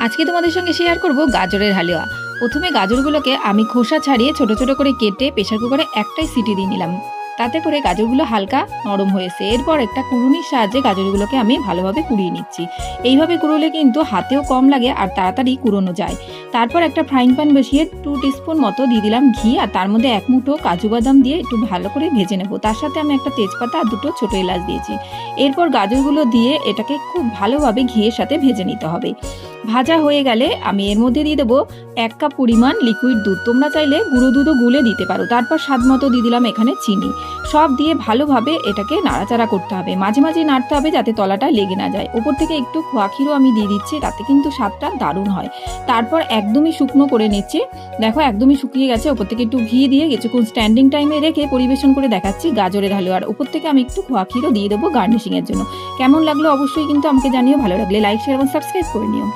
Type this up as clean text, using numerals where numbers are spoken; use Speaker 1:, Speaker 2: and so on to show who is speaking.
Speaker 1: আজকে তোমাদের সঙ্গে শেয়ার করব গাজরের হালুয়া। প্রথমে গাজরগুলোকে আমি খোসা ছাড়িয়ে ছোট ছোট করে কেটে প্রেসার কুকারে একটাই সিটি দিয়ে নিলাম। তাতে করে গাজরগুলো হালকা নরম হয়েছে। এরপর একটা কুড়ুনির সাহায্যে গাজরগুলোকে আমি ভালোভাবে কুড়িয়ে নিচ্ছি। এইভাবে কুড়োলে কিন্তু হাতেও কম লাগে আর তাড়াতাড়ি কুড়োনো যায়। তারপর একটা ফ্রাইং প্যান বসিয়ে 2 টিস্পুন মতো দিয়ে দিলাম ঘি, আর তার মধ্যে 1 মুঠো কাজু বাদাম দিয়ে একটু ভালো করে ভেজে নেব। তার সাথে আমি একটা তেজপাতা আর 2টো ছোটো এলাচ দিয়েছি। এরপর গাজরগুলো দিয়ে এটাকে খুব ভালোভাবে ঘিয়ের সাথে ভেজে নিতে হবে। ভাজা হয়ে গেলে আমি এর মধ্যে দিয়ে দেবো 1 কাপ পরিমাণ লিকুইড দুধ। তোমরা চাইলে গুঁড়ো দুধও গুলে দিতে পারো। তারপর স্বাদ মতো দিয়ে দিলাম এখানে চিনি। সব দিয়ে ভালোভাবে এটাকে নাড়াচাড়া করতে হবে। মাঝে মাঝে নাড়তে হবে যাতে তলাটা লেগে না যায়। ওপর থেকে একটু খোয়া ক্ষীরও আমি দিয়ে দিচ্ছি, তাতে কিন্তু স্বাদটা দারুণ হয়। তারপর একদমই শুকনো করে নিচ্ছি। দেখো একদমই শুকিয়ে গেছে। ওপর থেকে একটু ঘি দিয়ে কিছুক্ষণ স্ট্যান্ডিং টাইমে রেখে পরিবেশন করে দেখাচ্ছি গাজরের হালুয়া। আর ওপর থেকে আমি একটু খোয়া ক্ষীরও দিয়ে দেবো গার্নিশিংয়ের জন্য। কেমন লাগলো অবশ্যই কিন্তু আমাকে জানিও। ভালো লাগলে লাইক, শেয়ার এবং সাবস্ক্রাইব করে নিও।